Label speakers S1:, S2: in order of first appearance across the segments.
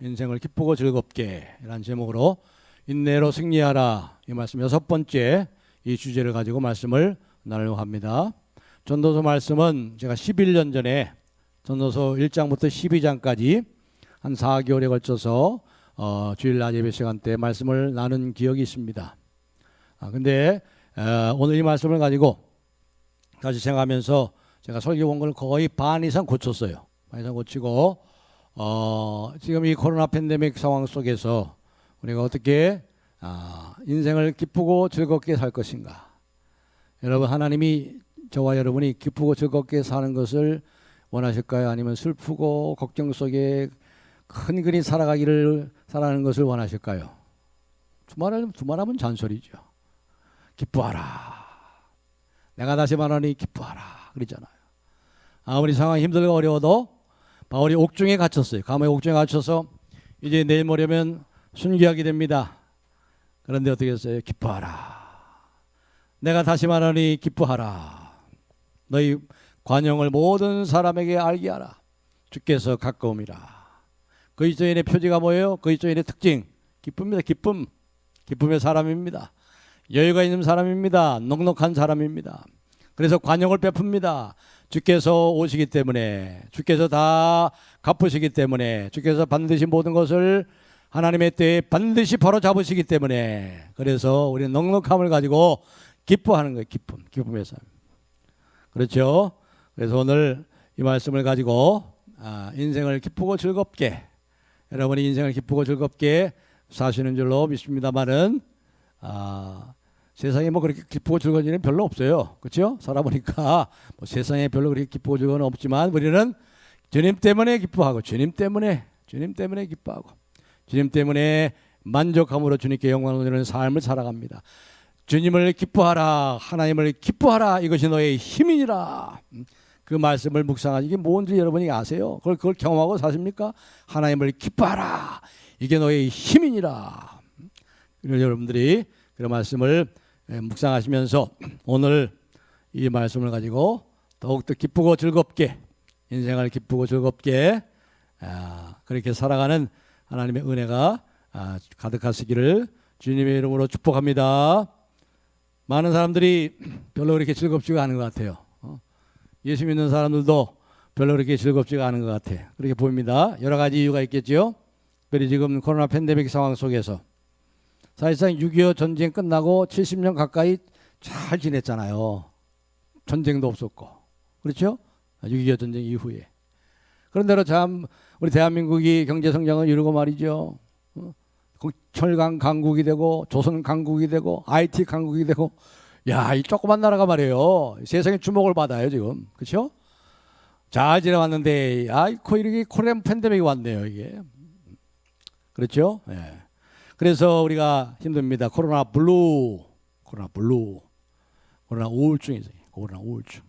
S1: 인생을 기쁘고 즐겁게 라는 제목으로 인내로 승리하라, 이 말씀 6번째 이 주제를 가지고 말씀을 나누려고 합니다. 전도서 말씀은 제가 11년 전에 전도서 1장부터 12장까지 한 4개월에 걸쳐서 주일 낮 예배 시간 때 말씀을 나눈 기억이 있습니다. 근데 오늘 이 말씀을 가지고 다시 생각하면서 제가 설교 원고를 거의 반 이상 고쳤어요. 반 이상 고치고 지금 이 코로나 팬데믹 상황 속에서 우리가 어떻게 인생을 기쁘고 즐겁게 살 것인가. 여러분, 하나님이 저와 여러분이 기쁘고 즐겁게 사는 것을 원하실까요? 아니면 슬프고 걱정 속에 큰 그리 살아가는 것을 원하실까요? 두말하면 잔소리죠. 기뻐하라. 내가 다시 말하니 기뻐하라 그러잖아요. 아무리 상황이 힘들고 어려워도 바울이 옥중에 갇혔어요. 감옥의 옥중에 갇혀서 이제 내일 모레면 순교하게 됩니다. 그런데 어떻게 했어요? 기뻐하라. 내가 다시 말하니 기뻐하라. 너희 관용을 모든 사람에게 알게 하라. 주께서 가까움이라. 그리스도인의 표지가 뭐예요? 그리스도인의 특징, 기쁨입니다. 기쁨의 사람입니다. 여유가 있는 사람입니다. 넉넉한 사람입니다. 그래서 관용을 베풉니다. 주께서 오시기 때문에, 주께서 다 갚으시기 때문에, 주께서 반드시 모든 것을 하나님의 때에 반드시 바로 잡으시기 때문에, 그래서 우리는 넉넉함을 가지고 기뻐하는 거예요. 기쁨의 삶. 그렇죠? 그래서 오늘 이 말씀을 가지고 인생을 기쁘고 즐겁게, 여러분이 인생을 기쁘고 즐겁게 사시는 줄로 믿습니다만은 세상에 뭐 그렇게 기쁘고 즐거운 일은 별로 없어요. 그렇죠? 살아보니까 뭐 세상에 별로 그렇게 기쁘고 즐거운 없지만 우리는 주님 때문에 기뻐하고, 주님 때문에 기뻐하고, 주님 때문에 만족함으로 주님께 영광을 돌리는 삶을 살아갑니다. 주님을 기뻐하라, 하나님을 기뻐하라, 이것이 너의 힘이니라. 그 말씀을 묵상하지, 이게 뭔지 여러분이 아세요? 그걸 경험하고 사십니까? 하나님을 기뻐하라, 이게 너의 힘이니라. 여러분들이 그런 말씀을 묵상하시면서 오늘 이 말씀을 가지고 더욱더 기쁘고 즐겁게, 인생을 기쁘고 즐겁게 그렇게 살아가는 하나님의 은혜가 가득하시기를 주님의 이름으로 축복합니다. 많은 사람들이 별로 그렇게 즐겁지가 않은 것 같아요. 예수 믿는 사람들도 별로 그렇게 즐겁지가 않은 것 같아요. 그렇게 보입니다. 여러 가지 이유가 있겠죠. 특별히 지금 코로나 팬데믹 상황 속에서 사실상 6.25 전쟁 끝나고 70년 가까이 잘 지냈잖아요. 전쟁도 없었고. 그렇죠? 6.25 전쟁 이후에. 그런데로 참 우리 대한민국이 경제 성장을 이루고 말이죠. 철강 강국이 되고, 조선 강국이 되고, IT 강국이 되고, 야, 이 조그만 나라가 말이에요. 세상에 주목을 받아요, 지금. 그렇죠? 잘 지내왔는데, 아이고, 이렇게 코로나 팬데믹이 왔네요, 이게. 그렇죠? 예. 그래서 우리가 힘듭니다. 코로나 우울증이 있어요. 코로나 우울증.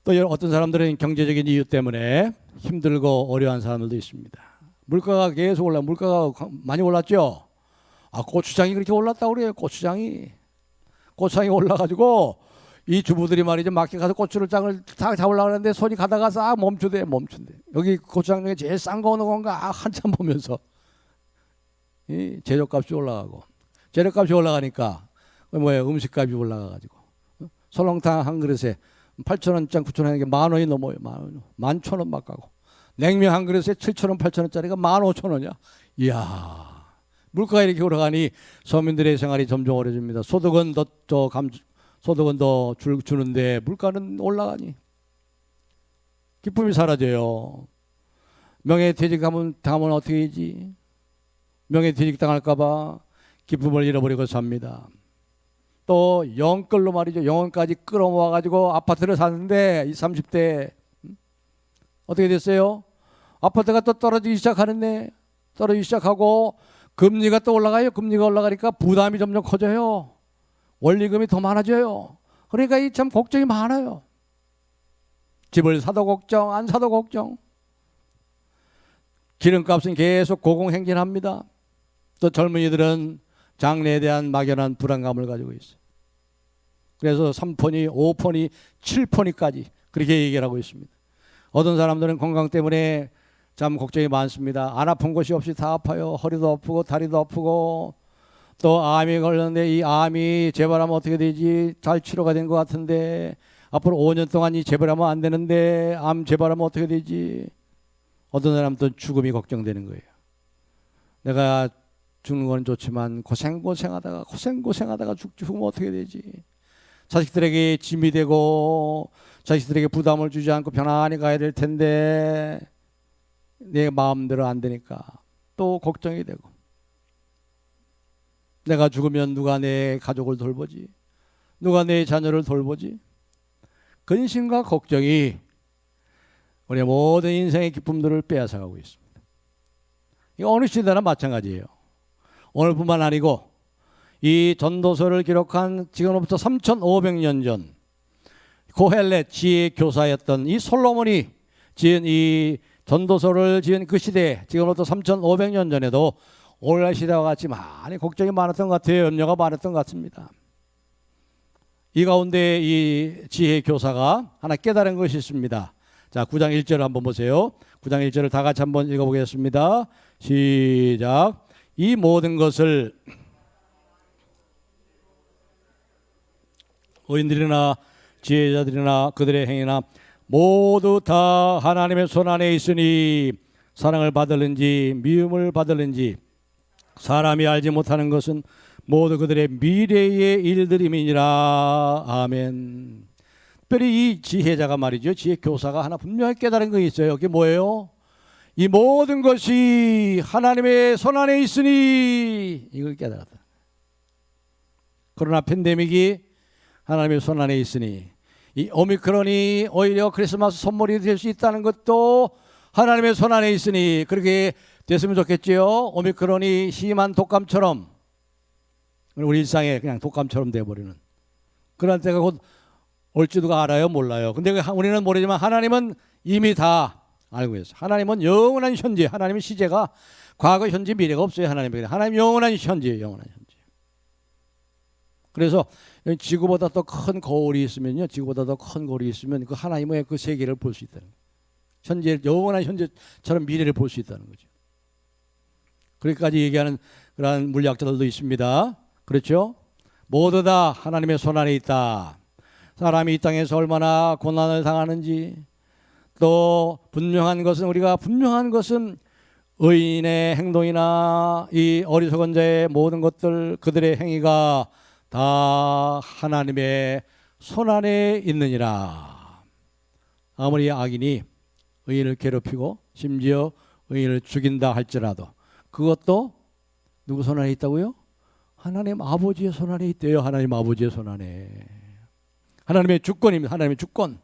S1: 또 어떤 사람들은 경제적인 이유 때문에 힘들고 어려운 사람들도 있습니다. 물가가 계속 물가가 많이 올랐죠. 고추장이 그렇게 올랐다고 그래요. 고추장이 올라가지고 이 주부들이 말이죠, 마켓 가서 고추를 장을 다 잡으려고 하는데 손이 가다가 싹 멈춘대. 여기 고추장 중에 제일 싼 거 어느 건가 한참 보면서 이 재료값이 올라가고, 재료값이 올라가니까 뭐예요? 음식값이 올라가가지고 설렁탕 한 그릇에 8,000원짜리 9,000원이 10,000원이 넘어요. 11,000원 막 가고, 냉면 한 그릇에 7,000원 8,000원짜리가 15,000원이야. 이야, 물가가 이렇게 올라가니 서민들의 생활이 점점 어려집니다. 소득은 더 주는데 물가는 올라가니 기쁨이 사라져요. 명예퇴직 당하면 어떻게 되지? 명예퇴직 당할까봐 기쁨을 잃어버리고 삽니다. 또 영끌로 말이죠. 영혼까지 끌어모아가지고 아파트를 사는데 이 30대 어떻게 됐어요? 아파트가 또 떨어지기 시작하고 금리가 또 올라가요. 금리가 올라가니까 부담이 점점 커져요. 원리금이 더 많아져요. 그러니까 이 참 걱정이 많아요. 집을 사도 걱정, 안 사도 걱정. 기름값은 계속 고공행진합니다. 또 젊은이들은 장래에 대한 막연한 불안감을 가지고 있어요. 그래서 3포니, 5포니, 7포니까지 그렇게 얘기를 하고 있습니다. 어떤 사람들은 건강 때문에 참 걱정이 많습니다. 안 아픈 곳이 없이 다 아파요. 허리도 아프고 다리도 아프고 또 암이 걸렸는데 이 암이 재발하면 어떻게 되지? 잘 치료가 된 것 같은데 앞으로 5년 동안 이 재발하면 안 되는데 암 재발하면 어떻게 되지? 어떤 사람은 또 죽음이 걱정되는 거예요. 내가 죽는 건 좋지만 고생하다가 죽으면 어떻게 되지? 자식들에게 짐이 되고 자식들에게 부담을 주지 않고 편안히 가야 될 텐데 내 마음대로 안 되니까 또 걱정이 되고 내가 죽으면 누가 내 가족을 돌보지? 누가 내 자녀를 돌보지? 근심과 걱정이 우리의 모든 인생의 기쁨들을 빼앗아가고 있습니다. 이거 어느 시대나 마찬가지예요. 오늘뿐만 아니고 이 전도서를 기록한 지금부터 3,500년 전 고헬렛 지혜 교사였던 이 솔로몬이 지은 이 전도서를 지은 그 시대 지금부터 3,500년 전에도 오늘날 시대와 같이 많이 걱정이 많았던 것 같아요. 염려가 많았던 것 같습니다. 이 가운데 이 지혜 교사가 하나 깨달은 것이 있습니다. 자, 9장 1절을 한번 보세요. 9장 1절을 다 같이 한번 읽어보겠습니다. 시작. 이 모든 것을 의인들이나 지혜자들이나 그들의 행위나 모두 다 하나님의 손안에 있으니 사랑을 받을는지 미움을 받을는지 사람이 알지 못하는 것은 모두 그들의 미래의 일들임이니라. 아멘. 특별히 이 지혜자가 말이죠. 지혜 교사가 하나 분명히 깨달은 거 있어요. 그게 뭐예요? 이 모든 것이 하나님의 손안에 있으니 이걸 깨달았다. 코로나 팬데믹이 하나님의 손안에 있으니 이 오미크론이 오히려 크리스마스 선물이 될 수 있다는 것도 하나님의 손안에 있으니 그렇게 됐으면 좋겠지요. 오미크론이 심한 독감처럼 우리 일상에 그냥 독감처럼 돼버리는 그런 때가 곧 올지도 알아요? 몰라요. 근데 우리는 모르지만 하나님은 이미 다 알고 있어요. 하나님은 영원한 현재, 하나님의 시제가 과거, 현재, 미래가 없어요. 하나님 영원한 현재예요. 영원한 현재. 그래서 지구보다 더 큰 거울이 있으면요, 지구보다 더 큰 거울이 있으면 그 하나님의 그 세계를 볼 수 있다는 거예요. 현재, 영원한 현재처럼 미래를 볼 수 있다는 거죠. 그렇게까지 얘기하는 그런 물리학자들도 있습니다. 그렇죠? 모두 다 하나님의 손안에 있다. 사람이 이 땅에서 얼마나 고난을 당하는지 또 우리가 분명한 것은 의인의 행동이나 이 어리석은 자의 모든 것들 그들의 행위가 다 하나님의 손안에 있느니라. 아무리 악인이 의인을 괴롭히고 심지어 의인을 죽인다 할지라도 그것도 누구 손안에 있다고요? 하나님 아버지의 손안에 있대요. 하나님 아버지의 손안에. 하나님의 주권입니다. 하나님의 주권.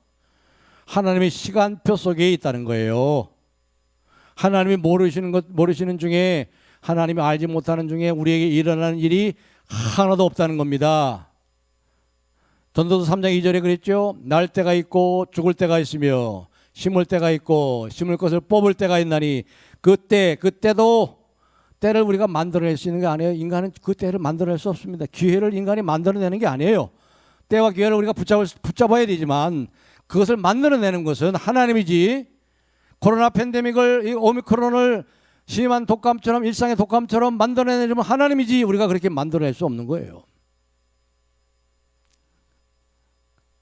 S1: 하나님의 시간표 속에 있다는 거예요. 하나님이 모르시는 중에 하나님이 알지 못하는 중에 우리에게 일어나는 일이 하나도 없다는 겁니다. 전도서 3장 2절에 그랬죠. 날 때가 있고 죽을 때가 있으며 심을 때가 있고 심을 것을 뽑을 때가 있나니 그때도 때를 우리가 만들어낼 수 있는 게 아니에요. 인간은 그 때를 만들어낼 수 없습니다. 기회를 인간이 만들어내는 게 아니에요. 때와 기회를 우리가 붙잡아야 되지만 그것을 만들어내는 것은 하나님이지. 코로나 팬데믹을 이 오미크론을 심한 독감처럼 일상의 독감처럼 만들어내려면 하나님이지 우리가 그렇게 만들어낼 수 없는 거예요.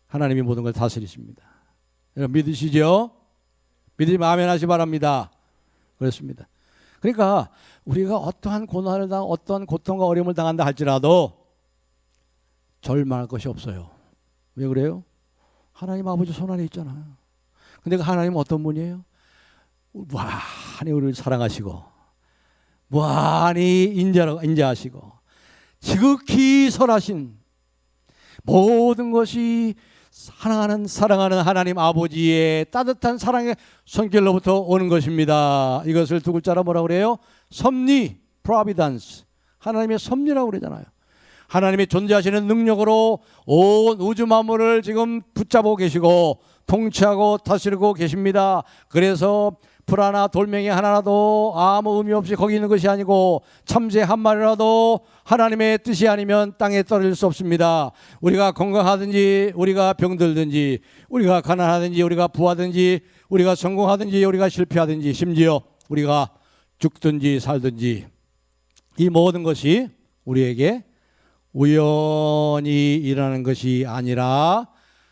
S1: 하나님이 모든 걸 다스리십니다. 여러분 믿으시죠? 믿으시면 아멘 하시 바랍니다. 그렇습니다. 그러니까 우리가 어떠한 고난을 당하고 어떠한 고통과 어려움을 당한다 할지라도 절망할 것이 없어요. 왜 그래요? 하나님 아버지 손안에 있잖아요. 근데 그 하나님은 어떤 분이에요? 무한히 우리를 사랑하시고 무한히 인자하시고 지극히 선하신 모든 것이 사랑하는 하나님 아버지의 따뜻한 사랑의 손길로부터 오는 것입니다. 이것을 두 글자로 뭐라고 그래요? 섭리, providence. 하나님의 섭리라고 그러잖아요. 하나님의 존재하시는 능력으로 온 우주 만물을 지금 붙잡고 계시고 통치하고 다스리고 계십니다. 그래서 풀 하나 돌멩이 하나라도 아무 의미 없이 거기 있는 것이 아니고 참새 한 마리라도 하나님의 뜻이 아니면 땅에 떨어질 수 없습니다. 우리가 건강하든지 우리가 병들든지 우리가 가난하든지 우리가 부하든지 우리가 성공하든지 우리가 실패하든지 심지어 우리가 죽든지 살든지 이 모든 것이 우리에게 우연히 일어나는 것이 아니라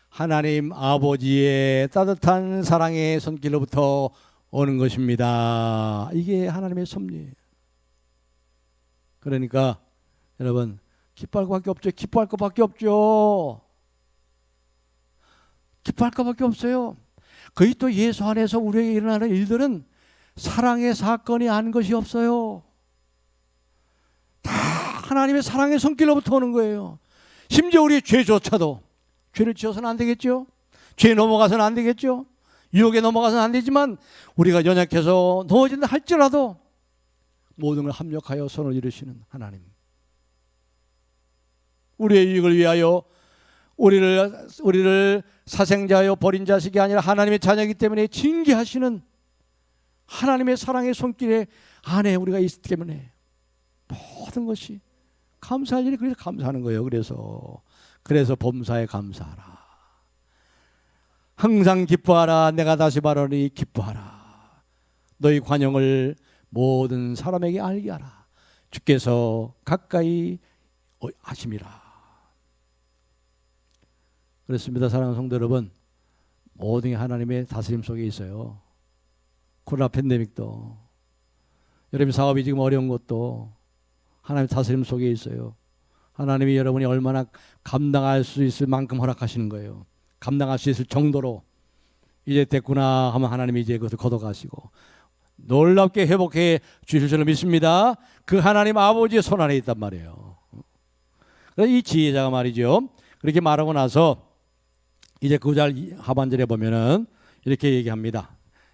S1: 하나님 아버지의 따뜻한 사랑의 손길로부터 오는 것입니다. 이게 하나님의 섭리예요. 그러니까 여러분 기뻐할 것밖에 없죠. 기뻐할 것밖에 없죠. 기뻐할 것밖에 없어요. 그리스도 예수 안에서 우리에게 일어나는 일들은 사랑의 사건이 아닌 것이 없어요. 다 하나님의 사랑의 손길로부터 오는 거예요. 심지어 우리의 죄조차도 죄를 지어서는 안 되겠죠. 죄에 넘어가서는 안 되겠죠. 유혹에 넘어가서는 안 되지만 우리가 연약해서 넘어진다 할지라도 모든 걸 합력하여 선을 이루시는 하나님, 우리의 유익을 위하여 우리를 사생자여 버린 자식이 아니라 하나님의 자녀이기 때문에 징계하시는 하나님의 사랑의 손길에 안에 우리가 있기 때문에 모든 것이 감사할 일이 그래서 감사하는 거예요. 그래서 범사에 감사하라. 항상 기뻐하라. 내가 다시 말하노니 기뻐하라. 너희 관용을 모든 사람에게 알게 하라. 주께서 가까이 하심이라. 그렇습니다. 사랑하는 성도 여러분, 모든 게 하나님의 다스림 속에 있어요. 코로나 팬데믹도, 여러분 사업이 지금 어려운 것도 하나님의 다스림 속에 있어요. 하나님이 여러분이 얼마나 감당할 수 있을 만큼 허락하시는 거예요. 감당할 수 있을 정도로 이제 됐구나 하면 하나님이 이제 그것을 걷어가시고 놀랍게 회복해 주실 줄 믿습니다. 그 하나님 아버지의 손 안에 있단 말이에요. 그래서 이 지혜자가 말이죠, 그렇게 말하고 나서 이제 9절 하반절에 보면은 이렇게 얘기합니다.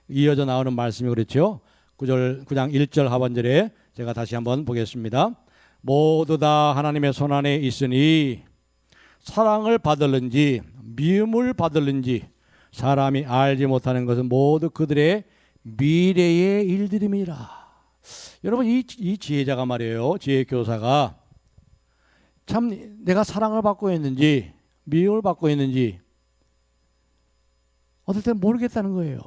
S1: 이어져 나오는 말씀이 그렇죠. 9장 1절 하반절에 제가 다시 한번 보겠습니다. 모두 다 하나님의 손 안에 있으니 사랑을 받을는지 미움을 받을는지 사람이 알지 못하는 것은 모두 그들의 미래의 일들임이라. 여러분 이 지혜자가 말이에요, 지혜 교사가 참 내가 사랑을 받고 있는지 미움을 받고 있는지 어떨 때는 모르겠다는 거예요.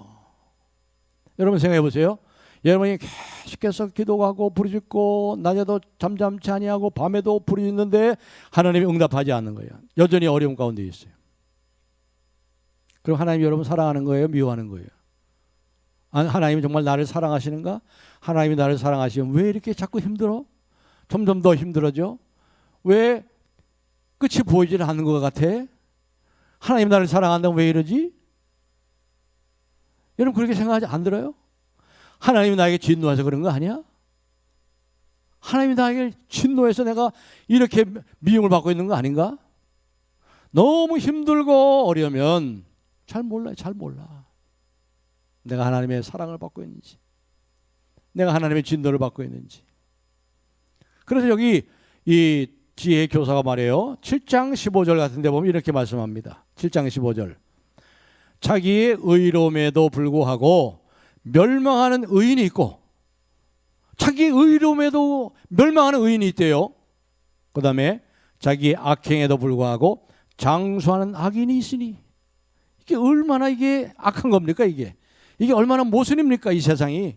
S1: 여러분 생각해 보세요. 여러분이 계속해서 기도하고 부르짖고 낮에도 잠잠치 아니하고 밤에도 부르짖는데 하나님이 응답하지 않는 거예요. 여전히 어려움 가운데 있어요. 그럼 하나님이 여러분 사랑하는 거예요? 미워하는 거예요? 하나님이 정말 나를 사랑하시는가? 하나님이 나를 사랑하시면 왜 이렇게 자꾸 힘들어? 점점 더 힘들어져? 왜 끝이 보이질 않는 것 같아? 하나님 나를 사랑한다면 왜 이러지? 여러분 그렇게 생각하지 안 들어요? 하나님이 나에게 진노해서 그런 거 아니야? 하나님이 나에게 진노해서 내가 이렇게 미움을 받고 있는 거 아닌가? 너무 힘들고 어려우면 잘 몰라요. 잘 몰라. 내가 하나님의 사랑을 받고 있는지, 내가 하나님의 진노를 받고 있는지. 그래서 여기 이 지혜 교사가 말해요. 7장 15절 같은 데 보면 이렇게 말씀합니다. 7장 15절. 자기의 의로움에도 불구하고 멸망하는 의인이 있고, 자기의 의로움에도 멸망하는 의인이 있대요. 그 다음에 자기의 악행에도 불구하고 장수하는 악인이 있으니, 이게 얼마나 이게 악한 겁니까? 이게 얼마나 모순입니까? 이 세상이.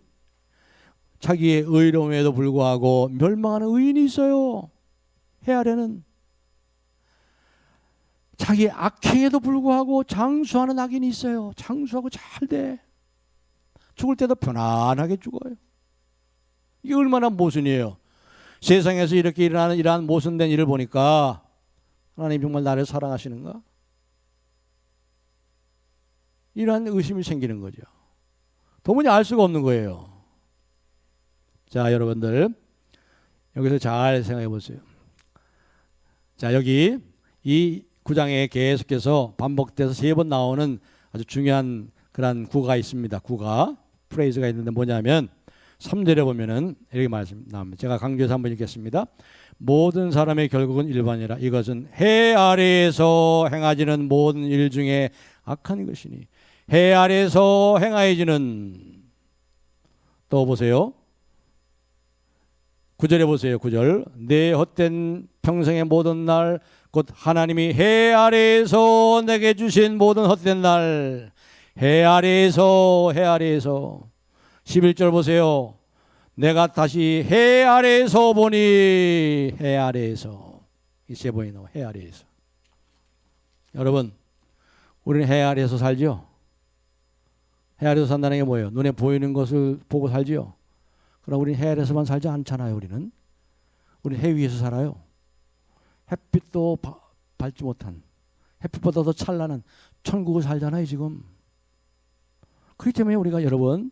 S1: 자기의 의로움에도 불구하고 멸망하는 의인이 있어요. 해 아래는. 자기의 악행에도 불구하고 장수하는 악인이 있어요. 장수하고 잘 돼. 죽을 때도 편안하게 죽어요. 이게 얼마나 모순이에요. 세상에서 이렇게 일어나는 이러한 모순된 일을 보니까 하나님 정말 나를 사랑하시는가? 이러한 의심이 생기는 거죠. 도무지 알 수가 없는 거예요. 자, 여러분들 여기서 잘 생각해 보세요. 자, 여기 이 9장에 계속해서 반복돼서 3번 나오는 아주 중요한 그런 구가 있습니다. 구가, 프레이즈가 있는데 뭐냐면 3절에 보면은 이렇게 말씀 나옵니다. 제가 강조해서 한번 읽겠습니다. 모든 사람의 결국은 일반이라. 이것은 해 아래에서 행하지는 모든 일 중에 악한 것이니. 해 아래에서 행하여지는, 또 보세요. 9절에 보세요. 9절. 내 헛된 평생의 모든 날, 곧 하나님이 해 아래에서 내게 주신 모든 헛된 날, 해 아래에서 11절 보세요. 내가 다시 해 아래에서 보니 해 아래에서 이세 번이 나와. 해 아래에서. 여러분 우리는 해 아래에서 살죠. 해 아래에서 산다는 게 뭐예요? 눈에 보이는 것을 보고 살지요. 그럼 우리는 해 아래에서만 살지 않잖아요. 우리는 해 위에서 살아요. 햇빛도 밟지 못한, 햇빛보다 더 찬란한 천국을 살잖아요 지금. 그렇기 때문에 우리가 여러분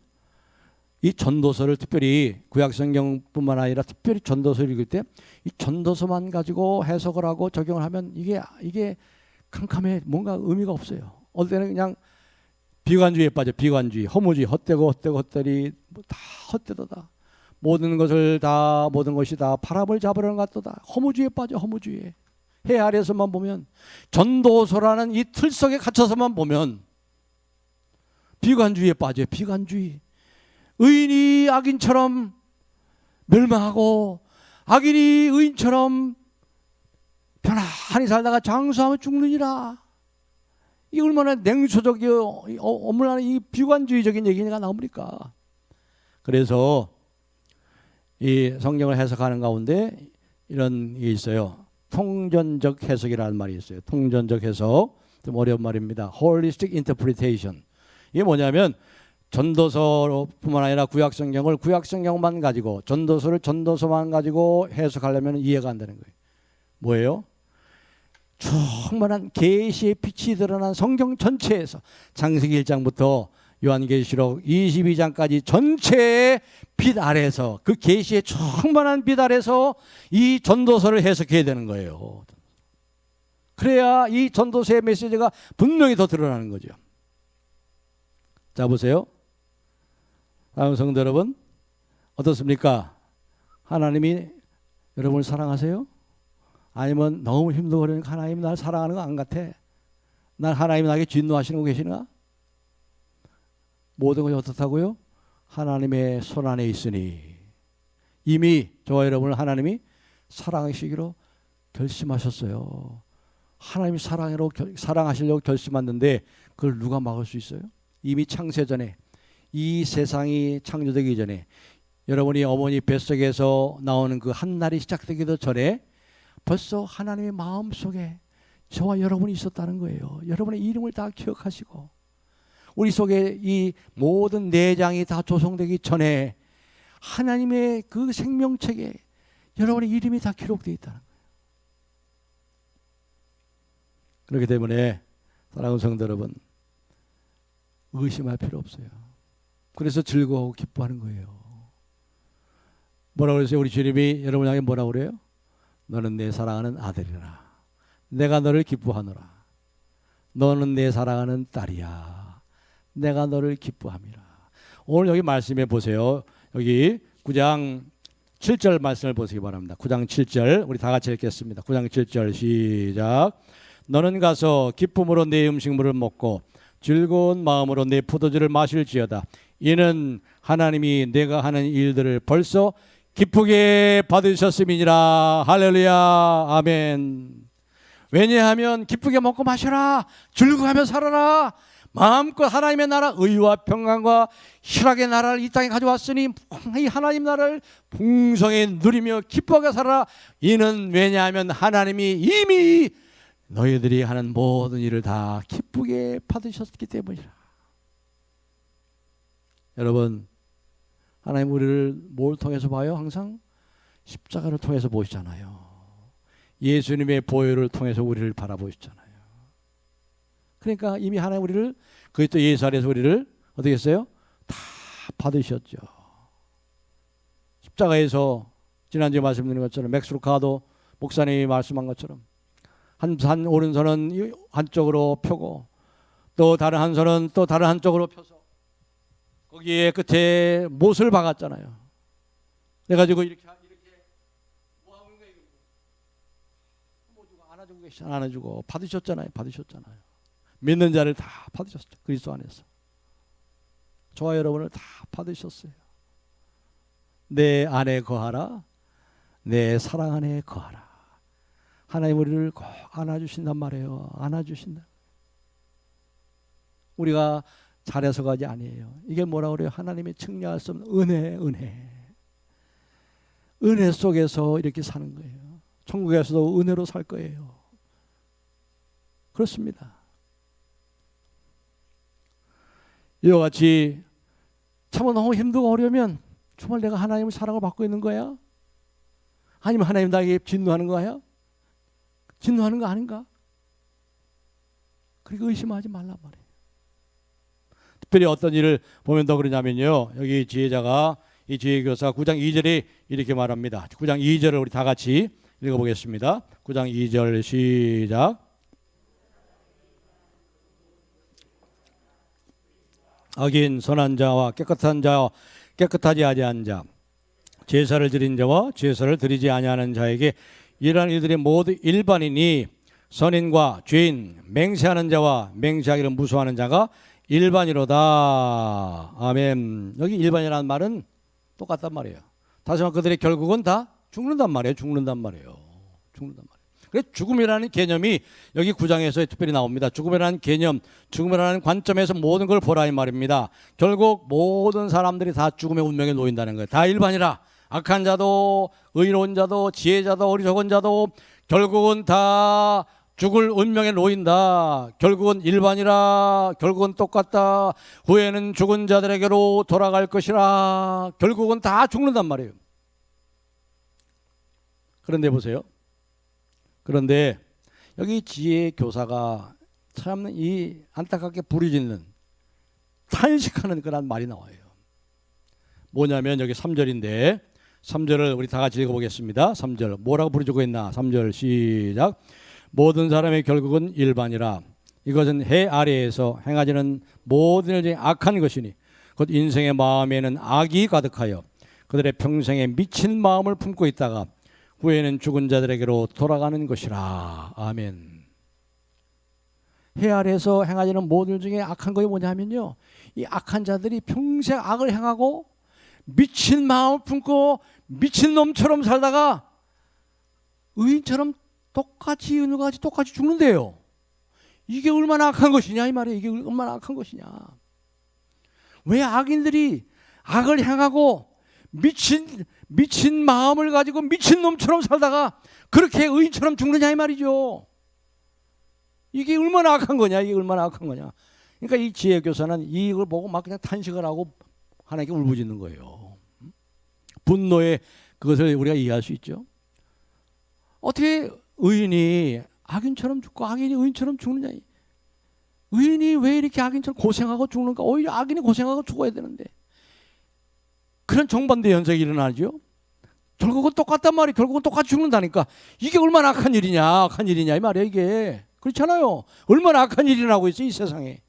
S1: 이 전도서를 특별히 구약성경뿐만 아니라 특별히 전도서를 읽을 때 이 전도서만 가지고 해석을 하고 적용을 하면 이게 캄캄해. 뭔가 의미가 없어요. 어떨 때는 그냥 비관주의에 빠져. 비관주의, 허무주의, 헛되고 다 헛되도다. 모든 것이 다 바람을 잡으려는 것 같도다. 허무주의에 빠져. 허무주의에. 해 아래에서만 보면, 전도서라는 이 틀 속에 갇혀서만 보면 비관주의에 빠져. 비관주의. 의인이 악인처럼 멸망하고 악인이 의인처럼 편안히 살다가 장수하면 죽느니라. 이 얼마나 냉소적이요, 얼마나 이 비관주의적인 얘기가 나옵니까? 그래서 이 성경을 해석하는 가운데 이런 게 있어요. 통전적 해석이라는 말이 있어요. 통전적 해석. 좀 어려운 말입니다. Holistic interpretation. 이게 뭐냐면 전도서뿐만 아니라 구약성경만 가지고, 전도서를 전도서만 가지고 해석하려면 이해가 안 되는 거예요. 뭐예요? 충만한 계시의 빛이 드러난 성경 전체에서 창세기 1장부터 요한계시록 22장까지 전체의 빛 아래서, 그 계시의 충만한 빛 아래서 이 전도서를 해석해야 되는 거예요. 그래야 이 전도서의 메시지가 분명히 더 드러나는 거죠. 자 보세요. 다음 성도 여러분, 어떻습니까? 하나님이 여러분을 사랑하세요? 아니면 너무 힘들어하니까 하나님이 나를 사랑하는 거 안 같아? 난 하나님이 나에게 진노하시는 거 계시나? 모든 것이 어떻다고요? 하나님의 손 안에 있으니 이미 저와 여러분을 하나님이 사랑하시기로 결심하셨어요. 하나님이 사랑하시려고 결심했는데 그걸 누가 막을 수 있어요? 이미 창세전에, 이 세상이 창조되기 전에, 여러분이 어머니 뱃속에서 나오는 그 한 날이 시작되기도 전에 벌써 하나님의 마음속에 저와 여러분이 있었다는 거예요. 여러분의 이름을 다 기억하시고 우리 속에 이 모든 내장이 다 조성되기 전에 하나님의 그 생명책에 여러분의 이름이 다 기록되어 있다는 거예요. 그렇기 때문에 사랑하는 성도 여러분, 의심할 필요 없어요. 그래서 즐거워하고 기뻐하는 거예요. 뭐라고 그랬어요? 우리 주님이 여러분 향해 뭐라고 그래요? 너는 내 사랑하는 아들이라. 내가 너를 기뻐하노라. 너는 내 사랑하는 딸이야. 내가 너를 기뻐함이라. 오늘 여기 말씀해 보세요. 여기 9장 7절 말씀을 보시기 바랍니다. 9장 7절 우리 다 같이 읽겠습니다. 9장 7절 시작. 너는 가서 기쁨으로 내 음식물을 먹고 즐거운 마음으로 내 포도주를 마실지어다. 이는 하나님이 내가 하는 일들을 벌써 기쁘게 받으셨음이니라. 할렐루야. 아멘. 왜냐하면 기쁘게 먹고 마셔라. 즐거워하며 살아라. 마음껏 하나님의 나라, 의와 평강과 희락의 나라를 이 땅에 가져왔으니 이 하나님 나라를 풍성히 누리며 기뻐하게 살아라. 이는 왜냐하면 하나님이 이미 너희들이 하는 모든 일을 다 기쁘게 받으셨기 때문이라. 여러분, 하나님 우리를 뭘 통해서 봐요? 항상 십자가를 통해서 보시잖아요. 예수님의 보혈을 통해서 우리를 바라보시잖아요. 그러니까 이미 하나님 우리를, 그리스도 예수 안에서 우리를 어떻게 했어요? 다 받으셨죠. 십자가에서 지난주에 말씀드린 것처럼 맥스루카도 목사님이 말씀한 것처럼 한 산 오른손은 한쪽으로 펴고 또 다른 한 손은 또 다른 한쪽으로 펴서 거기에 끝에 못을 박았잖아요. 그래가지고 이렇게 뭐 하는 거예요? 안아주고 계시잖아요. 안아주고 받으셨잖아요. 믿는 자를 다 받으셨죠. 그리스도 안에서. 저와 여러분을 다 받으셨어요. 내 안에 거하라. 내 사랑 안에 거하라. 하나님 우리를 꼭 안아주신단 말이에요. 안아주신다. 우리가 잘해서가지 아니에요. 이게 뭐라 그래요? 하나님의 측량할 수 없는 은혜, 은혜 속에서 이렇게 사는 거예요. 천국에서도 은혜로 살 거예요. 그렇습니다. 이와 같이 참 너무 힘들고 어려우면 정말 내가 하나님의 사랑을 받고 있는 거야? 아니면 하나님 나에게 진노하는 거야? 진노하는 거 아닌가? 그리고 의심하지 말란 말이에요. 특별히 어떤 일을 보면 더 그러냐면요, 여기 지혜자가, 이 지혜교사 9장 2절에 이렇게 말합니다. 9장 2절을 우리 다 같이 읽어보겠습니다. 9장 2절 시작. 악인 선한 자와 깨끗한 자와 깨끗하지 아니한 자, 제사를 드린 자와 제사를 드리지 아니하는 자에게 이러한 일들이 모두 일반이니 선인과 죄인, 맹세하는 자와 맹세하기를 무서워하는 자가 일반이로다. 아멘. 여기 일반이라는 말은 똑같단 말이에요. 다시 말해 그들의 결국은 다 죽는단 말이에요. 죽는단 말이에요. 그래서 죽음이라는 개념이 여기 9장에서 특별히 나옵니다. 죽음이라는 개념, 죽음이라는 관점에서 모든 걸 보라 이 말입니다. 결국 모든 사람들이 다 죽음의 운명에 놓인다는 거예요. 다 일반이라. 악한 자도 의로운 자도 지혜자도 어리석은 자도 결국은 다 죽을 운명에 놓인다. 결국은 일반이라. 결국은 똑같다. 후에는 죽은 자들에게로 돌아갈 것이라. 결국은 다 죽는단 말이에요. 그런데 보세요. 그런데 여기 지혜의 교사가 참 이 안타깝게 부르짖는 탄식하는 그런 말이 나와요. 뭐냐면 여기 3절인데 3절을 우리 다 같이 읽어보겠습니다. 3절 뭐라고 부르짖고 있나? 3절 시작. 모든 사람의 결국은 일반이라. 이것은 해 아래에서 행하지는 모든 일 중에 악한 것이니 곧 인생의 마음에는 악이 가득하여 그들의 평생에 미친 마음을 품고 있다가 후에는 죽은 자들에게로 돌아가는 것이라. 아멘. 해 아래에서 행하지는 모든 일 중에 악한 것이 뭐냐면요, 이 악한 자들이 평생 악을 행하고 미친 마음을 품고 미친 놈처럼 살다가 의인처럼 똑같이 죽는데요. 이게 얼마나 악한 것이냐 이 말이에요. 이게 얼마나 악한 것이냐. 왜 악인들이 악을 행하고 미친 마음을 가지고 미친 놈처럼 살다가 그렇게 의인처럼 죽느냐 이 말이죠. 이게 얼마나 악한 거냐. 이게 얼마나 악한 거냐. 그러니까 이 지혜 교사는 이걸 보고 막 그냥 탄식을 하고 하나님께 울부짖는 거예요. 분노의 그것을 우리가 이해할 수 있죠. 어떻게 의인이 악인처럼 죽고 악인이 의인처럼 죽느냐. 의인이 왜 이렇게 악인처럼 고생하고 죽는가. 오히려 악인이 고생하고 죽어야 되는데 그런 정반대 현상이 일어나죠. 결국은 똑같단 말이에요. 결국은 똑같이 죽는다니까. 이게 얼마나 악한 일이냐 이 말이에요. 이게 그렇잖아요. 얼마나 악한 일이 나고 있어 이 세상에.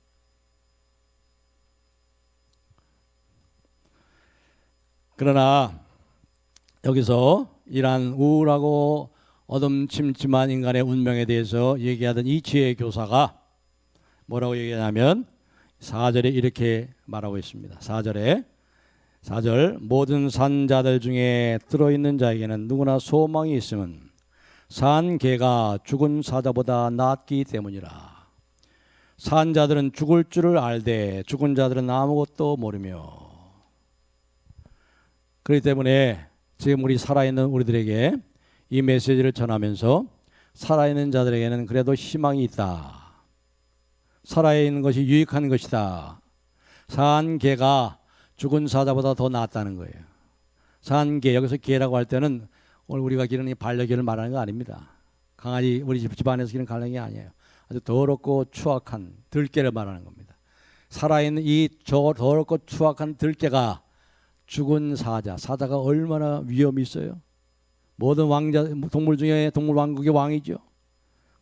S1: 그러나 여기서 이러한 우울하고 어둠침침한 인간의 운명에 대해서 얘기하던 이 지혜의 교사가 뭐라고 얘기하냐면 4절에 이렇게 말하고 있습니다. 4절 모든 산자들 중에 들어있는 자에게는 누구나 소망이 있으면 산 개가 죽은 사자보다 낫기 때문이라. 산 자들은 죽을 줄을 알되 죽은 자들은 아무것도 모르며. 그렇기 때문에 지금 우리 살아있는 우리들에게 이 메시지를 전하면서 살아있는 자들에게는 그래도 희망이 있다. 살아있는 것이 유익한 것이다. 산 개가 죽은 사자보다 더 낫다는 거예요. 산 개, 여기서 개라고 할 때는 오늘 우리가 기르는 반려견을 말하는 거 아닙니다. 강아지 우리 집안에서 기르는 반려견이 아니에요. 아주 더럽고 추악한 들개를 말하는 겁니다. 살아있는 이 더럽고 추악한 들개가 죽은 사자가 얼마나 위험이 있어요. 모든 왕자 동물 중에 동물 왕국의 왕이죠.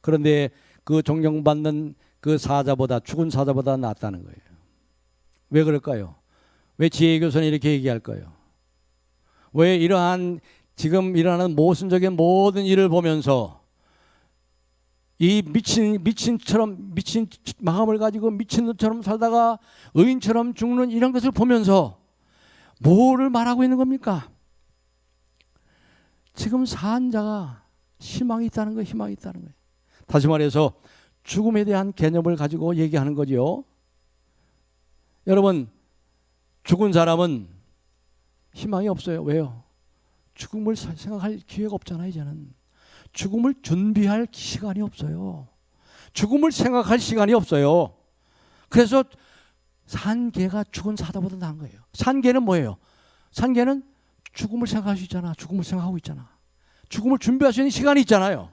S1: 그런데 그 존경받는 그 사자보다 죽은 사자보다 낫다는 거예요. 왜 그럴까요? 왜 지혜의 교사는 이렇게 얘기할까요? 왜 이러한 지금 일어나는 모순적인 모든 일을 보면서 이 미친 마음을 가지고 미친 놈처럼 살다가 의인처럼 죽는 이런 것을 보면서 뭐를 말하고 있는 겁니까? 지금 산 자가 희망이 있다는 거예요. 희망이 있다는 거예요. 다시 말해서 죽음에 대한 개념을 가지고 얘기하는 거죠. 여러분, 죽은 사람은 희망이 없어요. 왜요? 죽음을 생각할 기회가 없잖아요. 이제는 죽음을 준비할 시간이 없어요. 죽음을 생각할 시간이 없어요. 그래서 산 개가 죽은 사자보다 나은 거예요. 산 개는 뭐예요? 산 개는 죽음을 생각할 수 있잖아. 죽음을 생각하고 있잖아. 죽음을 준비할 수 있는 시간이 있잖아요.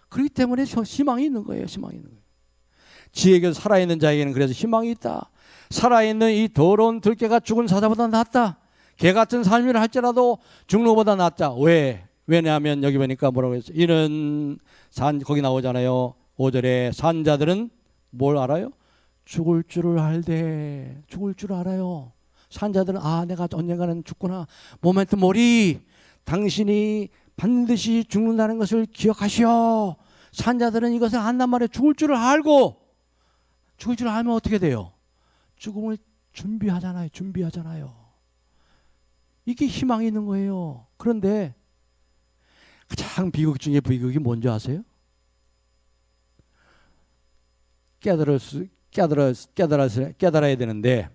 S1: 그렇기 때문에 희망이 있는 거예요. 희망이 있는 거예요. 지혜가 살아있는 자에게는 그래서 희망이 있다. 살아있는 이 더러운 들개가 죽은 사자보다 낫다. 개 같은 삶이라 할지라도 죽는 것보다 낫다. 왜? 왜냐하면 여기 보니까 뭐라고 했어요? 이는 거기 나오잖아요. 5절에 산자들은 뭘 알아요? 죽을 줄을 알되. 죽을 줄 알아요. 산자들은 내가 언젠가는 죽구나. 모멘트 모리. 당신이 반드시 죽는다는 것을 기억하시오. 산자들은 이것을 안단 말이에요. 죽을 줄을 알고. 죽을 줄을 알면 어떻게 돼요? 죽음을 준비하잖아요. 준비하잖아요. 이게 희망이 있는 거예요. 그런데 가장 비극 중에 비극이 뭔지 아세요? 깨달아야 되는데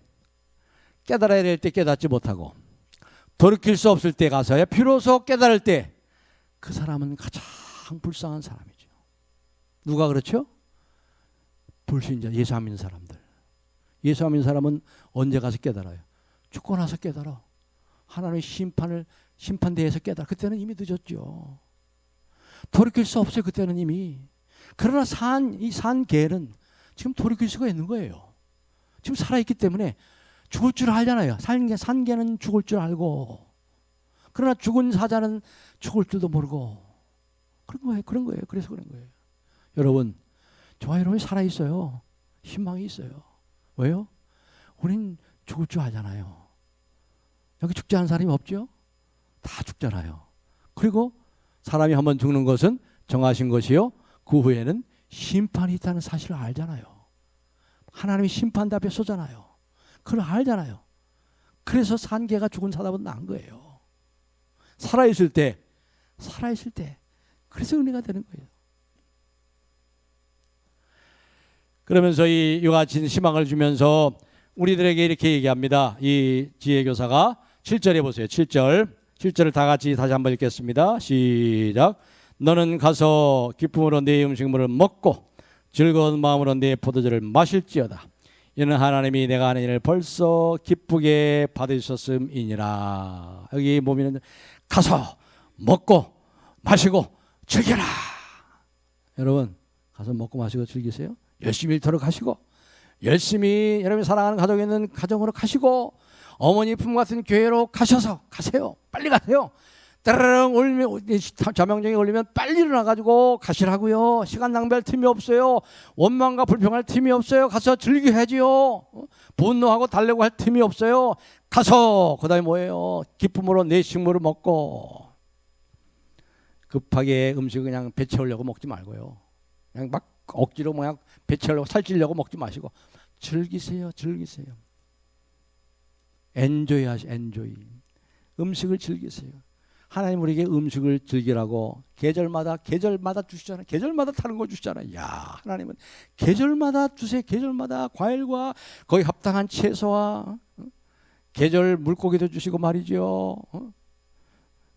S1: 깨달아야 될 때 깨닫지 못하고 돌이킬 수 없을 때 가서야 비로소 깨달을 때 그 사람은 가장 불쌍한 사람이죠. 누가 그렇죠? 불신자, 예수 안 믿는 사람들. 예수 안 믿는 사람은 언제 가서 깨달아요? 죽고 나서 깨달아. 하나님의 심판대에서 깨달아. 그때는 이미 늦었죠. 돌이킬 수 없어요. 그때는 이미. 그러나 이 산개는 지금 돌이킬 수가 있는 거예요. 지금 살아있기 때문에 죽을 줄 알잖아요. 산개는 죽을 줄 알고. 그러나 죽은 사자는 죽을 줄도 모르고. 그런 거예요. 그래서 그런 거예요. 여러분, 저와 여러분이 살아있어요. 희망이 있어요. 왜요? 우린 죽을 줄 알잖아요. 여기 죽지 않은 사람이 없죠? 다 죽잖아요. 그리고 사람이 한번 죽는 것은 정하신 것이요. 그 후에는 심판이 있다는 사실을 알잖아요. 하나님이 심판대 앞에 쏘잖아요. 그걸 알잖아요. 그래서 산개가 죽은 사자보다 나은 거예요. 살아있을 때 그래서 은혜가 되는 거예요. 그러면서 이와 같이 희망을 주면서 우리들에게 이렇게 얘기합니다. 이 지혜교사가 7절에 보세요. 7절을 다 같이 다시 한번 읽겠습니다. 시작. 너는 가서 기쁨으로 네 음식물을 먹고 즐거운 마음으로 네 포도주를 마실지어다. 이는 하나님이 내가 하는 일을 벌써 기쁘게 받으셨음이니라. 여기 보면 가서 먹고 마시고 즐겨라. 여러분 가서 먹고 마시고 즐기세요. 열심히 일터로 가시고 열심히 여러분이 사랑하는 가족이 있는 가정으로 가시고 어머니 품 같은 교회로 가세요. 빨리 가세요. 따르릉 울면 자명정이 울리면 빨리 일어나가지고 가시라고요. 시간 낭비할 틈이 없어요. 원망과 불평할 틈이 없어요. 가서 즐겨야지요. 분노하고 달래고 할 틈이 없어요. 가서 그다음에 뭐예요? 기쁨으로 내 식물을 먹고. 급하게 음식을 그냥 배 채우려고 먹지 말고요. 그냥 막 억지로 그냥 배 채우려고 살찌려고 먹지 마시고 즐기세요. 엔조이. 음식을 즐기세요. 하나님 우리에게 음식을 즐기라고 계절마다 주시잖아요. 계절마다 다른 거 주시잖아요. 야, 하나님은 계절마다 주세요. 계절마다 과일과 거기 합당한 채소와 계절 물고기도 주시고 말이죠.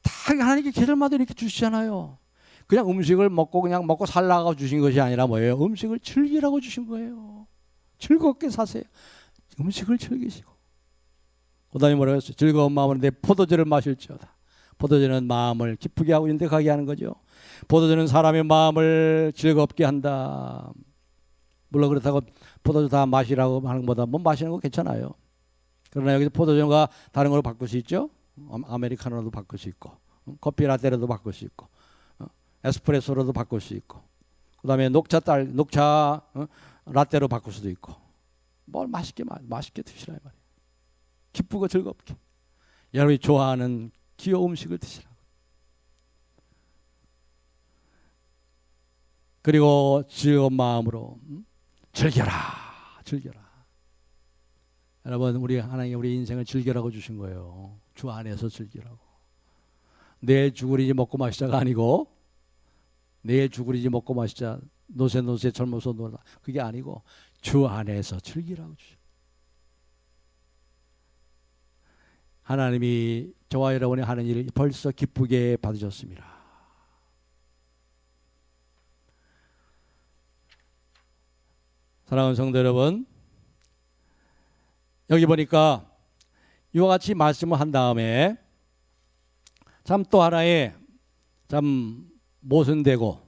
S1: 다 하나님께 계절마다 이렇게 주시잖아요. 그냥 음식을 먹고 그냥 먹고 살라고 주신 것이 아니라 뭐예요? 음식을 즐기라고 주신 거예요. 즐겁게 사세요. 음식을 즐기시고. 그다음에 뭐라고 했어요? 즐거운 마음으로 내 포도주를 마실지어다. 포도주는 마음을 기쁘게 하고 인득하게 하는 거죠. 포도주는 사람의 마음을 즐겁게 한다. 물론 그렇다고 포도주 다 마시라고 하는 것보다 뭐 마시는 거 괜찮아요. 그러나 여기서 포도주가 다른 걸로 바꿀 수 있죠. 아메리카노로도 바꿀 수 있고 커피 라떼로도 바꿀 수 있고 에스프레소로도 바꿀 수 있고 그다음에 녹차 라떼로 바꿀 수도 있고 뭘 맛있게 드시라 말이에요. 기쁘고 즐겁게 여러분이 좋아하는 귀여운 음식을 드시라고. 그리고 즐거운 마음으로 즐겨라. 여러분 우리 하나님 우리 인생을 즐겨라고 주신 거예요. 주 안에서 즐기라고. 내일 죽으리지 먹고 마시자가 아니고 내일 죽으리지 먹고 마시자 노세 젊어서 놀라 그게 아니고 주 안에서 즐기라고 주셔. 하나님이 저와 여러분이 하는 일을 벌써 기쁘게 받으셨습니다. 사랑하는 성도 여러분, 여기 보니까 이와 같이 말씀을 한 다음에 참 또 하나의 참 모순되고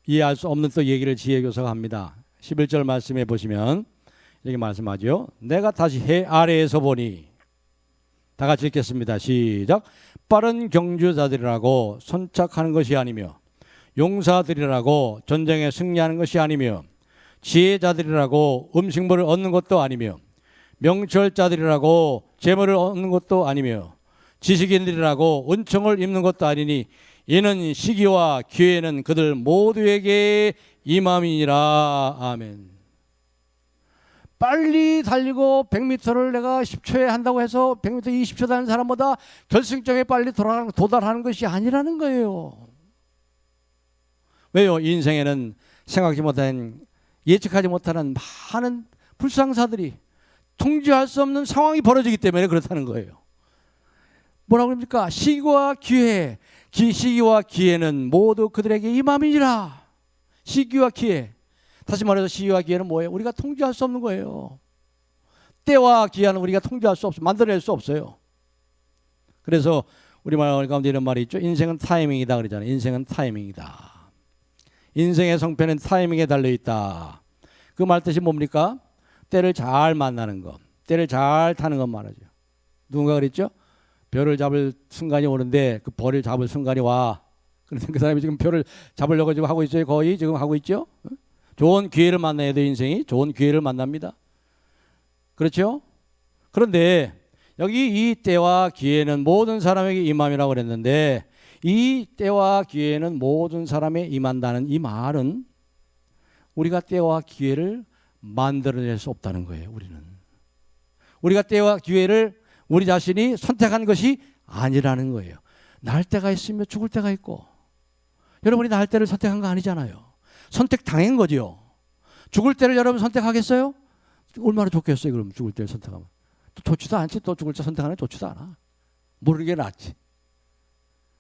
S1: 이해할 수 없는 또 얘기를 지혜교사가 합니다. 11절 말씀에 보시면 이렇게 말씀하죠. 내가 다시 해 아래에서 보니, 다 같이 읽겠습니다. 시작. 빠른 경주자들이라고 선착하는 것이 아니며 용사들이라고 전쟁에 승리하는 것이 아니며 지혜자들이라고 음식물을 얻는 것도 아니며 명철자들이라고 재물을 얻는 것도 아니며 지식인들이라고 은총을 입는 것도 아니니 이는 시기와 기회는 그들 모두에게 임함이니라. 아멘. 빨리 달리고 100m를 내가 10초에 한다고 해서 100m 20초 다니는 사람보다 결승점에 빨리 도달하는 것이 아니라는 거예요. 왜요? 인생에는 생각지 못한, 예측하지 못하는 많은 불상사들이, 통제할 수 없는 상황이 벌어지기 때문에 그렇다는 거예요. 뭐라고 합니까? 시기와 기회, 시기와 기회는 모두 그들에게 임함이니라. 시기와 기회, 다시 말해서 시기와 기회는 뭐예요? 우리가 통제할 수 없는 거예요. 때와 기한은 우리가 통제할 수 없어요. 만들어낼 수 없어요. 그래서 우리말 가운데 이런 말이 있죠. 인생은 타이밍이다 그러잖아요. 인생은 타이밍이다. 인생의 성패는 타이밍에 달려있다. 그 말 뜻이 뭡니까? 때를 잘 만나는 것, 때를 잘 타는 것 말하죠. 누군가 그랬죠? 별을 잡을 순간이 오는데 그 벌을 잡을 순간이 와. 그런데 그 사람이 지금 별을 잡으려고 지금 하고 있어요. 거의 지금 하고 있죠. 좋은 기회를 만나야 돼요. 인생이 좋은 기회를 만납니다. 그렇죠? 그런데 여기 이 때와 기회는 모든 사람에게 임함이라고 그랬는데, 이 때와 기회는 모든 사람에 임한다는 이 말은 우리가 때와 기회를 만들어낼 수 없다는 거예요. 우리가 때와 기회를 우리 자신이 선택한 것이 아니라는 거예요. 날 때가 있으며 죽을 때가 있고, 여러분이 날 때를 선택한 거 아니잖아요. 선택당한 거죠. 죽을 때를 여러분 선택하겠어요? 얼마나 좋겠어요. 그럼 죽을 때를 선택하면. 또 좋지도 않지. 또 죽을 때 선택하는 게 좋지도 않아. 모르게 낫지.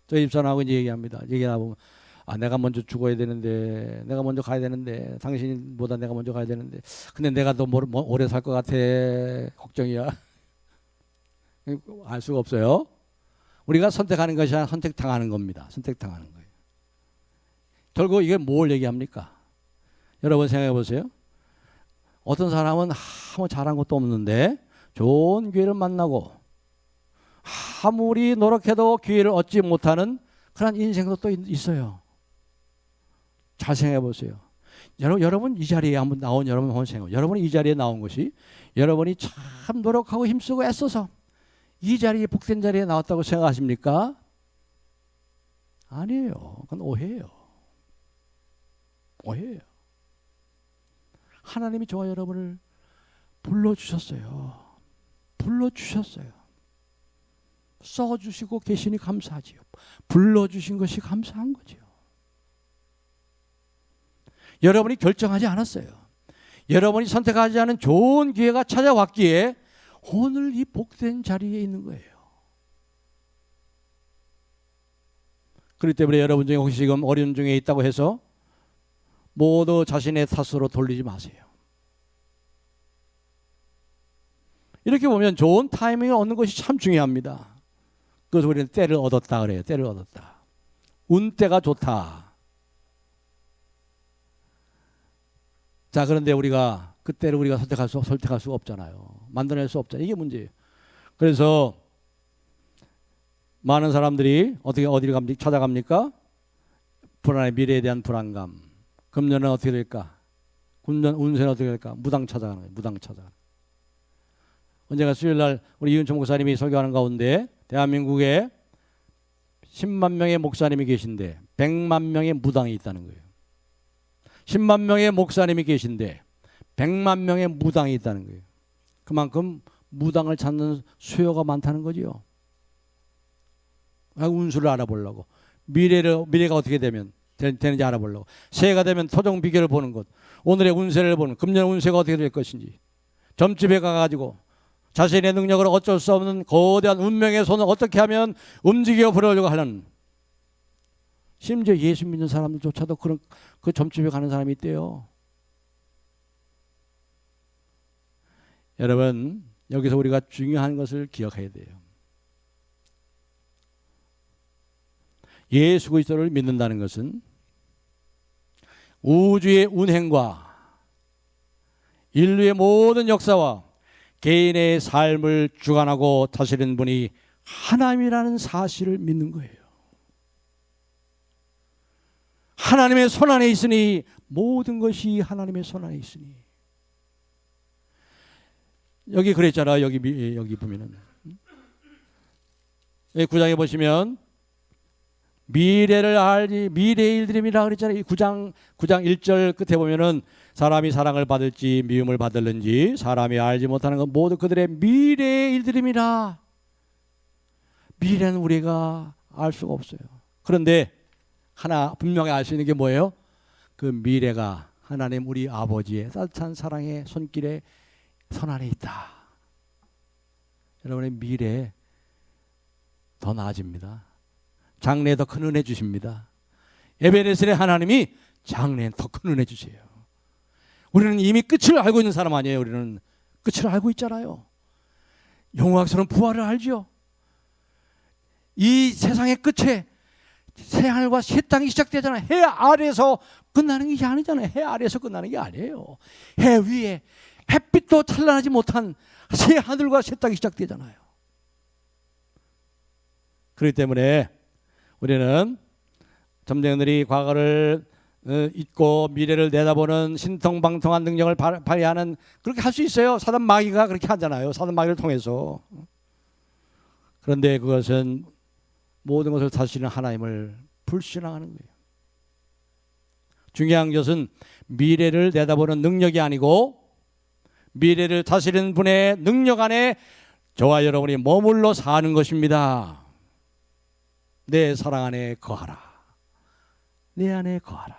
S1: 저희 집사람하고 이제 얘기하보면 내가 먼저 죽어야 되는데, 내가 먼저 가야 되는데, 당신보다 내가 먼저 가야 되는데, 근데 내가 더 오래 살 것 같아. 걱정이야. 알 수가 없어요. 우리가 선택하는 것이 아니라 선택당하는 겁니다. 선택당하는 거예요. 결국 이게 뭘 얘기합니까? 여러분 생각해 보세요. 어떤 사람은 아무 잘한 것도 없는데 좋은 기회를 만나고 아무리 노력해도 기회를 얻지 못하는 그런 인생도 또 있어요. 잘 생각해 보세요. 여러분 이 자리에 한번 나온 여러분 한번 생각해 보세요. 여러분이 이 자리에 나온 것이 여러분이 참 노력하고 힘쓰고 애써서 이 자리에, 복된 자리에 나왔다고 생각하십니까? 아니에요. 그건 오해예요. 오해예요. 하나님이 저와 여러분을 불러주셨어요. 불러주셨어요. 써주시고 계시니 감사하지요. 불러주신 것이 감사한 거죠. 여러분이 결정하지 않았어요. 여러분이 선택하지 않은 좋은 기회가 찾아왔기에 오늘 이 복된 자리에 있는 거예요. 그렇기 때문에 여러분 중에 혹시 지금 어려움 중에 있다고 해서 모두 자신의 탓으로 돌리지 마세요. 이렇게 보면 좋은 타이밍을 얻는 것이 참 중요합니다. 그래서 우리는 때를 얻었다 그래요. 때를 얻었다. 운때가 좋다. 자, 그런데 우리가 그 때를 우리가 선택할 수가 없잖아요. 만들어낼 수 없잖아요. 이게 문제예요. 그래서 많은 사람들이 어디를 찾아갑니까? 불안의 미래에 대한 불안감. 금년은 어떻게 될까? 금년 운세는 어떻게 될까? 무당 찾아가는 거예요. 무당 찾아가는. 언젠가 수요일날 우리 이은총 목사님이 설교하는 가운데 대한민국에 10만 명의 목사님이 계신데 100만 명의 무당이 있다는 거예요. 10만 명의 목사님이 계신데 100만 명의 무당이 있다는 거예요. 그만큼 무당을 찾는 수요가 많다는 거지요. 운수를 알아보려고, 미래가 어떻게 되는지 알아보려고, 새해가 되면 토종 비결을 보는 것, 오늘의 운세를 보는, 금년 운세가 어떻게 될 것인지, 점집에 가가지고 자신의 능력으로 어쩔 수 없는 거대한 운명의 손을 어떻게 하면 움직여 보려고 하는, 심지어 예수 믿는 사람들조차도 그 점집에 가는 사람이 있대요. 여러분, 여기서 우리가 중요한 것을 기억해야 돼요. 예수 그리스도를 믿는다는 것은 우주의 운행과 인류의 모든 역사와 개인의 삶을 주관하고 다스리는 분이 하나님이라는 사실을 믿는 거예요. 하나님의 손안에 있으니, 모든 것이 하나님의 손안에 있으니. 여기 그랬잖아요. 여기 보면은, 여기 9장에 보시면 미래를 알지, 미래의 일들임이라 그랬잖아요. 9장 1절 끝에 보면은 사람이 사랑을 받을지 미움을 받을는지 사람이 알지 못하는 것 모두 그들의 미래의 일들임이라. 미래는 우리가 알 수가 없어요. 그런데 하나 분명히 알 수 있는 게 뭐예요? 그 미래가 하나님 우리 아버지의 따뜻한 사랑의 손길에 손안에 있다. 여러분의 미래 더 나아집니다. 장래에 더 큰 은혜 주십니다. 에베네셀의 하나님이 장래에 더 큰 은혜 주세요. 우리는 이미 끝을 알고 있는 사람 아니에요. 우리는 끝을 알고 있잖아요. 영광스러운 부활을 알죠. 이 세상의 끝에 새하늘과 새 땅이 시작되잖아요. 해 아래에서 끝나는 게 아니잖아요. 해 아래에서 끝나는 게 아니에요. 해 위에 햇빛도 찬란하지 못한 새 하늘과 새 땅이 시작되잖아요. 그렇기 때문에 우리는 점쟁이들이 과거를 잊고 미래를 내다보는 신통방통한 능력을 발휘하는, 그렇게 할 수 있어요. 사단 마귀가 그렇게 하잖아요. 사단 마귀를 통해서. 그런데 그것은 모든 것을 다스리는 하나님을 불신앙하는 거예요. 중요한 것은 미래를 내다보는 능력이 아니고 미래를 다스리는 분의 능력 안에 저와 여러분이 머물러 사는 것입니다. 내 사랑 안에 거하라. 내 안에 거하라.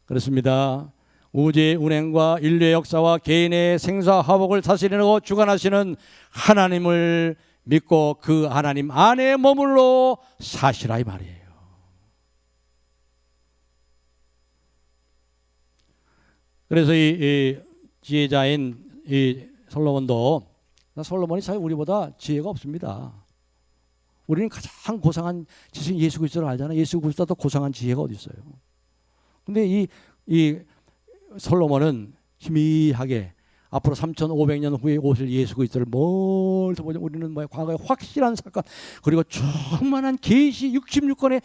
S1: 그렇습니다. 우주의 운행과 인류의 역사와 개인의 생사화복을 다스리고 주관하시는 하나님을 믿고 그 하나님 안에 머물러 사시라 이 말이에요. 그래서 이 지혜자인 이 솔로몬이 사실 우리보다 지혜가 없습니다. 우리는 가장 고상한 지식 예수 그리스도를 알잖아요. 예수 그리스도도 고상한 지혜가 어디 있어요. 근데 이 솔로몬은 희미하게 앞으로 3,500년 후에 오실 예수 그리스도를 멀리서 보자. 우리는 과거에 확실한 사건, 그리고 충만한 계시 66권의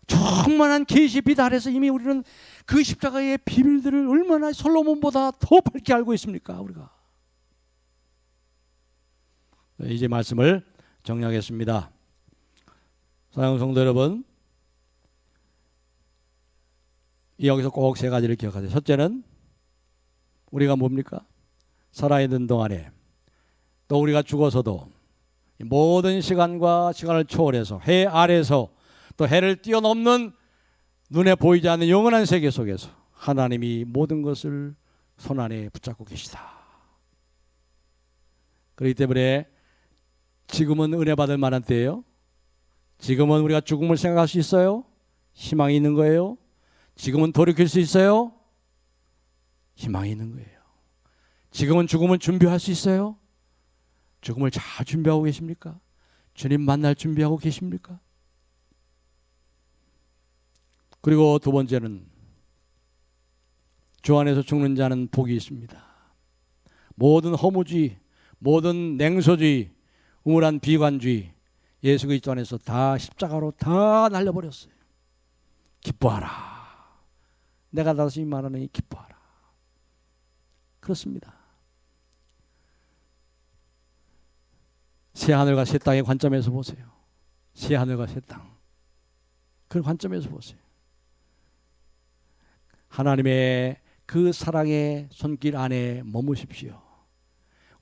S1: 충만한 계시 빛 아래서 이미 우리는 그 십자가의 비밀들을 얼마나 솔로몬보다 더 밝게 알고 있습니까? 우리가 이제 말씀을 정리하겠습니다. 사랑하는 성도 여러분, 여기서 꼭 세 가지를 기억하세요. 첫째는 우리가 뭡니까? 살아있는 동안에, 또 우리가 죽어서도 모든 시간과 시간을 초월해서 해 아래서 또 해를 뛰어넘는 눈에 보이지 않는 영원한 세계 속에서 하나님이 모든 것을 손안에 붙잡고 계시다. 그렇기 때문에 지금은 은혜 받을 만한 때예요. 지금은 우리가 죽음을 생각할 수 있어요. 희망이 있는 거예요. 지금은 돌이킬 수 있어요. 희망이 있는 거예요. 지금은 죽음을 준비할 수 있어요. 죽음을 잘 준비하고 계십니까? 주님 만날 준비하고 계십니까? 그리고 두 번째는 주 안에서 죽는 자는 복이 있습니다. 모든 허무주의, 모든 냉소주의, 우물한 비관주의, 예수 그리스도 안에서 다 십자가로 다 날려버렸어요. 기뻐하라. 내가 다시 말하느니 기뻐하라. 그렇습니다. 새 하늘과 새 땅의 관점에서 보세요. 새 하늘과 새 땅. 그 관점에서 보세요. 하나님의 그 사랑의 손길 안에 머무십시오.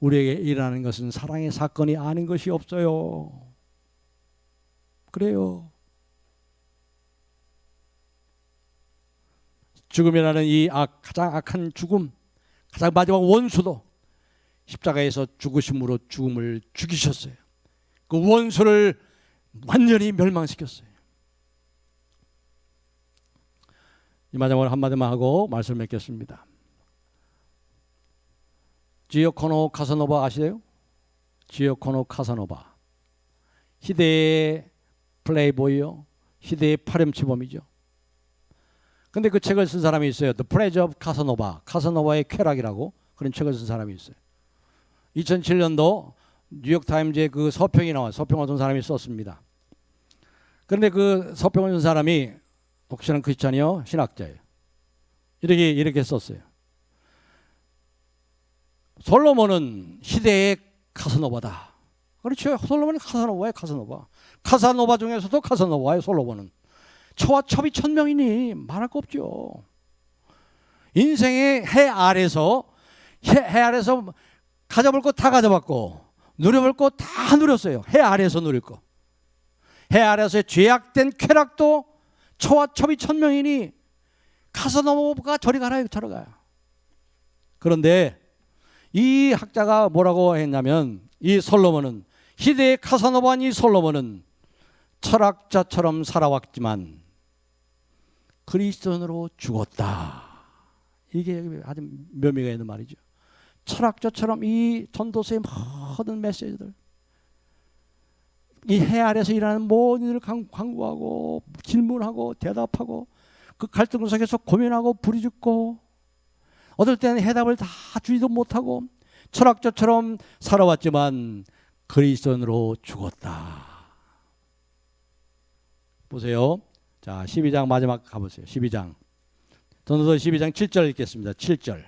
S1: 우리에게 일어나는 것은 사랑의 사건이 아닌 것이 없어요. 그래요. 죽음이라는 이 가장 악한 죽음, 가장 마지막 원수도 십자가에서 죽으심으로 죽음을 죽이셨어요. 그 원수를 완전히 멸망시켰어요. 이 마지막으로 한마디만 하고 말씀을 맺겠습니다. 지오코노 카사노바 아시세요? 지오코노 카사노바. 시대의 플레이보이요. 시대의 파렴치범이죠. 근데 그 책을 쓴 사람이 있어요. The Pleasure of Casanova. 카사노바의 쾌락이라고 그런 책을 쓴 사람이 있어요. 2007년도 뉴욕타임즈에 그 서평이 나와요. 서평을 쓴 사람이 썼습니다. 그런데 그 서평을 쓴 사람이 독실한 크리스찬이요. 신학자예요. 이렇게 썼어요. 솔로몬은 시대의 카사노바다. 그렇죠. 솔로몬은 카사노바예요. 카사노바. 카사노바 중에서도 카사노바예요. 솔로몬은. 처와 첩이 천명이니 말할 거 없죠. 인생의 해 아래서 가져볼 거 다 가져봤고 누려볼 거 다 누렸어요. 해 아래서 누릴 거. 해 아래서의 죄악된 쾌락도 처와 첩이 천명이니 카사노바가 저리 가라 저리 가요. 그런데 이 학자가 뭐라고 했냐면 이 솔로몬은 시대의 카사노바인 이 솔로몬은 철학자처럼 살아왔지만 그리스도인으로 죽었다. 이게 아주 묘미가 있는 말이죠. 철학자처럼 이 전도서의 모든 메시지들, 이 해 아래서 일하는 모든 일을 강구하고 질문하고 대답하고 그 갈등 속에서 고민하고 부리죽고 어떨 때는 해답을 다 주지도 못하고 철학자처럼 살아왔지만 그리스도인으로 죽었다. 보세요. 자, 12장 마지막 가보세요. 12장. 전도서 12장 7절 읽겠습니다. 7절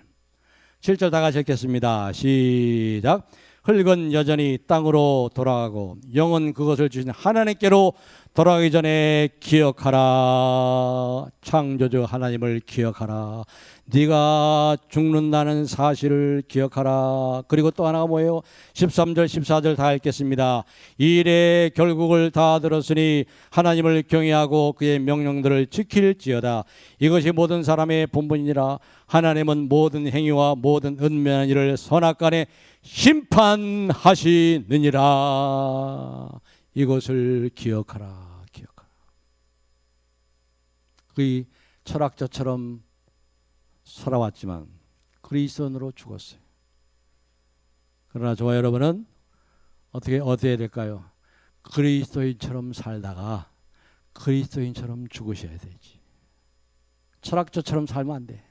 S1: 다 같이 읽겠습니다. 시작. 흙은 여전히 땅으로 돌아가고 영은 그것을 주신 하나님께로 돌아가기 전에 기억하라. 창조주 하나님을 기억하라. 네가 죽는다는 사실을 기억하라. 그리고 또 하나가 뭐예요? 13절 14절 다 읽겠습니다. 이 일의 결국을 다 들었으니 하나님을 경외하고 그의 명령들을 지킬지어다. 이것이 모든 사람의 본분이니라. 하나님은 모든 행위와 모든 은밀한 일을 선악간에 심판하시느니라. 이것을 기억하라. 그의 철학자처럼 살아왔지만 그리스도인으로 죽었어요. 그러나 저와 여러분은 어떻게 해야 될까요? 그리스도인처럼 살다가 그리스도인처럼 죽으셔야 되지. 철학자처럼 살면 안 돼.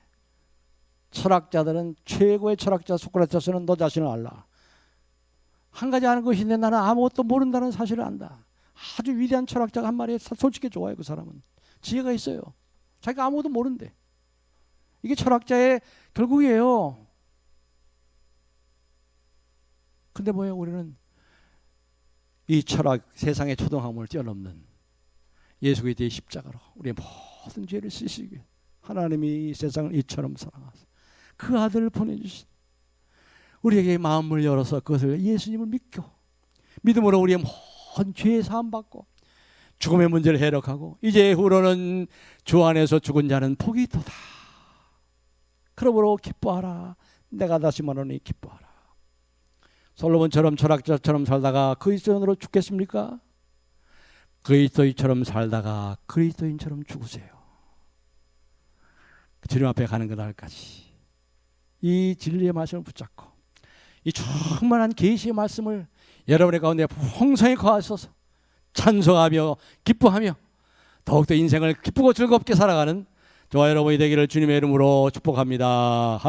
S1: 철학자들은 최고의 철학자 소크라테스는 너 자신을 알라. 한 가지 아는 것이 있는데 나는 아무것도 모른다는 사실을 안다. 아주 위대한 철학자가 한 말이에요. 솔직히 좋아요. 그 사람은. 지혜가 있어요. 자기가 아무것도 모른대. 이게 철학자의 결국이에요. 근데 뭐예요? 우리는 이 철학, 세상의 초등학문을 뛰어넘는 예수 그리스도의 십자가로 우리의 모든 죄를 씻으기 하나님이 이 세상을 이처럼 사랑하사 그 아들을 보내주신 우리에게 마음을 열어서 그것을 예수님을 믿음으로 우리의 모든 죄 사함 받고 죽음의 문제를 해결하고 이제 후로는 주 안에서 죽은 자는 복이 있도다. 그러므로 기뻐하라. 내가 다시 말하노니 기뻐하라. 솔로몬처럼 철학자처럼 살다가 그리스도인으로 죽겠습니까? 그리스도인처럼 살다가 그리스도인처럼 죽으세요. 주님 앞에 가는 그날까지 이 진리의 말씀을 붙잡고 이 충만한 계시의 말씀을 여러분의 가운데 풍성히 거하셔서 찬송하며 기뻐하며 더욱더 인생을 기쁘고 즐겁게 살아가는 저와 여러분이 되기를 주님의 이름으로 축복합니다.